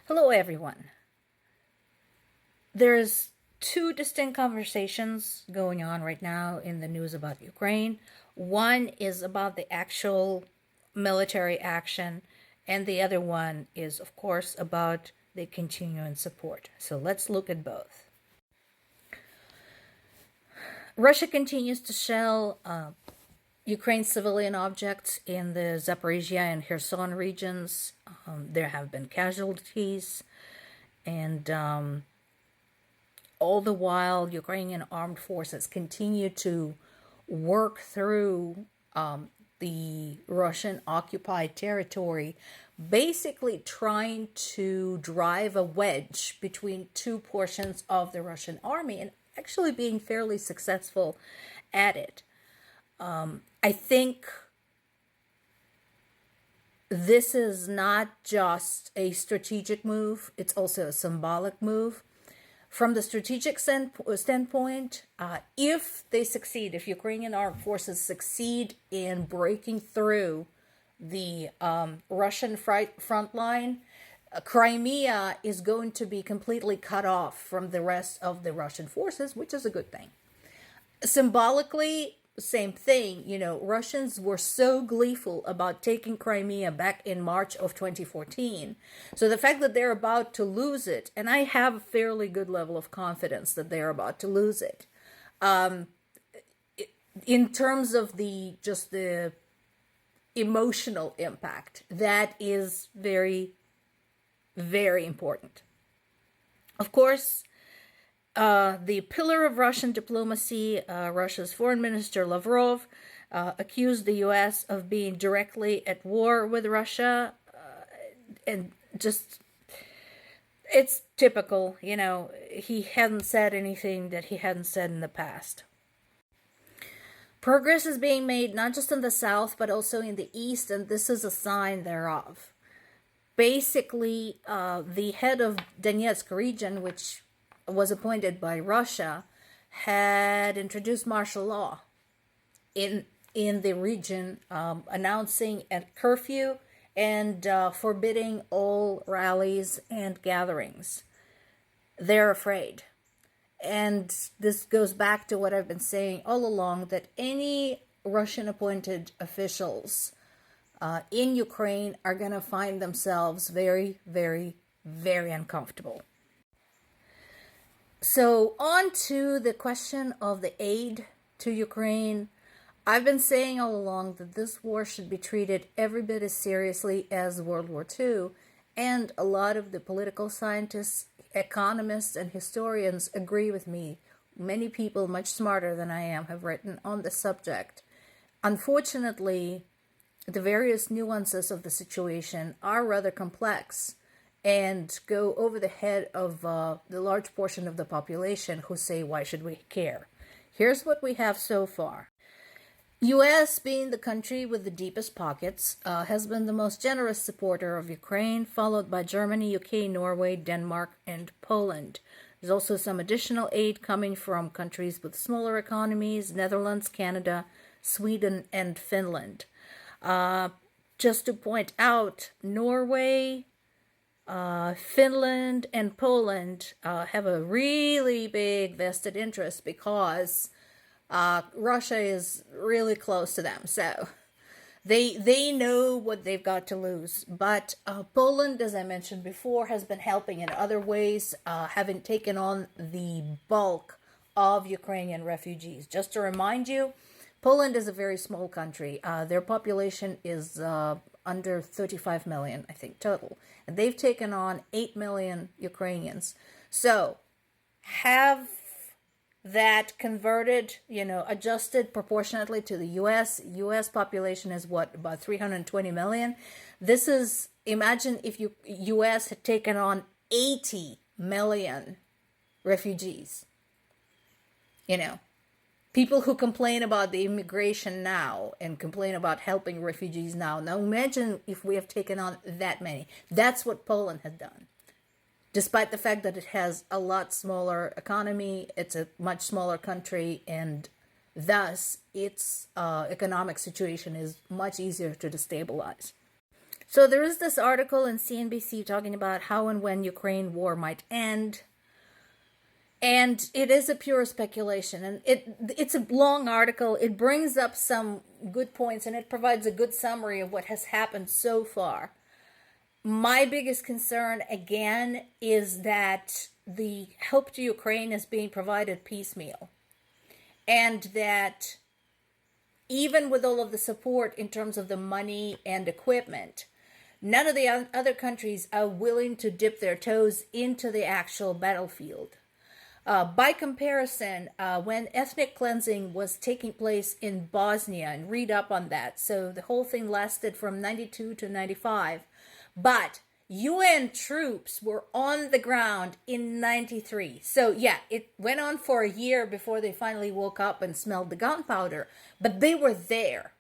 Hello, everyone. There's two distinct conversations going on right now in the news about Ukraine. One is about the actual military action, and the other one is, of course, about the continuing support. So let's look at both. Russia continues to shell Ukraine's civilian objects in the Zaporizhia and Kherson regions. There have been casualties, and all the while, Ukrainian armed forces continue to work through the Russian occupied territory, basically trying to drive a wedge between two portions of the Russian army and actually being fairly successful at it. I think this is not just a strategic move, it's also a symbolic move. From the strategic standpoint, if they succeed, if Ukrainian armed forces succeed in breaking through the Russian front line, Crimea is going to be completely cut off from the rest of the Russian forces, which is a good thing. Symbolically, same thing. Russians were so gleeful about taking Crimea back in March of 2014. So the fact that they're about to lose it, and I have a fairly good level of confidence that they're about to lose it, in terms of the emotional impact, that is very, very important. Of course, the pillar of Russian diplomacy, Russia's Foreign Minister Lavrov, accused the U.S. of being directly at war with Russia, and it's typical, he hadn't said anything that he hadn't said in the past. Progress is being made not just in the south, but also in the east, and this is a sign thereof. Basically, the head of Donetsk region, which was appointed by Russia, had introduced martial law in the region, announcing a curfew and forbidding all rallies and gatherings. They're afraid. And this goes back to what I've been saying all along, that any Russian appointed officials in Ukraine are going to find themselves very, very, very uncomfortable. So on to the question of the aid to Ukraine. I've been saying all along that this war should be treated every bit as seriously as World War II, and a lot of the political scientists, economists, and historians agree with me. Many people much smarter than I am have written on the subject. Unfortunately, the various nuances of the situation are rather complex and go over the head of the large portion of the population who say, why should we care? Here's what we have so far. U.S., being the country with the deepest pockets, has been the most generous supporter of Ukraine, followed by Germany, UK, Norway, Denmark, and Poland. There's also some additional aid coming from countries with smaller economies, Netherlands, Canada, Sweden, and Finland. Just to point out, Norway, Finland, and Poland have a really big vested interest because Russia is really close to them. So they know what they've got to lose. But Poland, as I mentioned before, has been helping in other ways, having taken on the bulk of Ukrainian refugees. Just to remind you, Poland is a very small country. Their population is under 35 million, I think, total. And they've taken on 8 million Ukrainians. So have that converted, adjusted proportionately to the U.S. U.S. population is what, about 320 million. This is, imagine if U.S. had taken on 80 million refugees. People who complain about the immigration now and complain about helping refugees now. Now imagine if we have taken on that many. That's what Poland has done. Despite the fact that it has a lot smaller economy, it's a much smaller country, and thus its economic situation is much easier to destabilize. So there is this article in CNBC talking about how and when Ukraine war might end. And it is a pure speculation. And it's a long article. It brings up some good points and it provides a good summary of what has happened so far. My biggest concern, again, is that the help to Ukraine is being provided piecemeal. And that even with all of the support in terms of the money and equipment, none of the other countries are willing to dip their toes into the actual battlefield. By comparison, when ethnic cleansing was taking place in Bosnia, and read up on that, so the whole thing lasted from 92 to 95, but UN troops were on the ground in 93. So yeah, it went on for a year before they finally woke up and smelled the gunpowder, but they were there.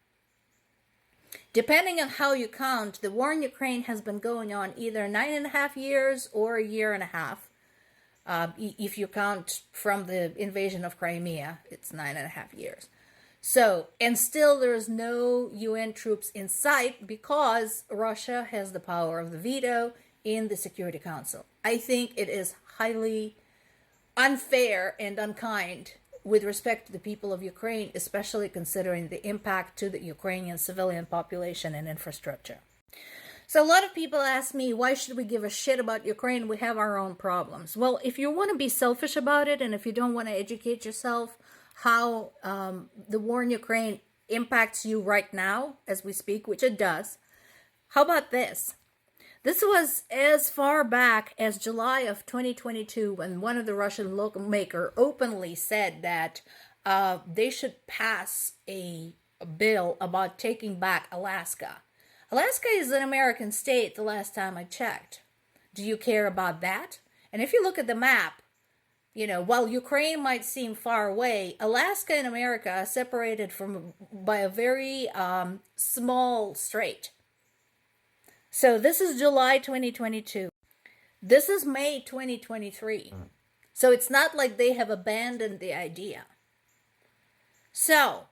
Depending on how you count, the war in Ukraine has been going on either 9.5 years or a year and a half. If you count from the invasion of Crimea, it's 9.5 years. So, and still there is no UN troops in sight because Russia has the power of the veto in the Security Council. I think it is highly unfair and unkind with respect to the people of Ukraine, especially considering the impact to the Ukrainian civilian population and infrastructure. So a lot of people ask me, why should we give a shit about Ukraine? We have our own problems. Well, if you want to be selfish about it, and if you don't want to educate yourself how the war in Ukraine impacts you right now as we speak, which it does, how about this? This was as far back as July of 2022 when one of the Russian lawmakers openly said that they should pass a bill about taking back Alaska. Alaska is an American state the last time I checked. Do you care about that? And if you look at the map, you know, while Ukraine might seem far away, Alaska and America are separated by a very small strait. So this is July 2022. This is May 2023. So it's not like they have abandoned the idea. So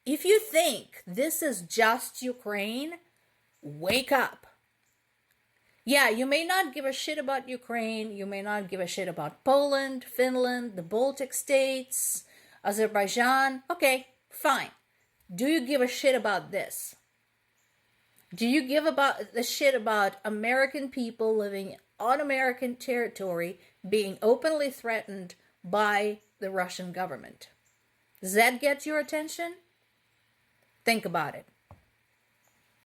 if you think this is just Ukraine, wake up. Yeah, you may not give a shit about Ukraine. You may not give a shit about Poland, Finland, the Baltic states, Azerbaijan. Okay, fine. Do you give a shit about this? Do you give a shit about American people living on American territory being openly threatened by the Russian government? Does that get your attention? Think about it.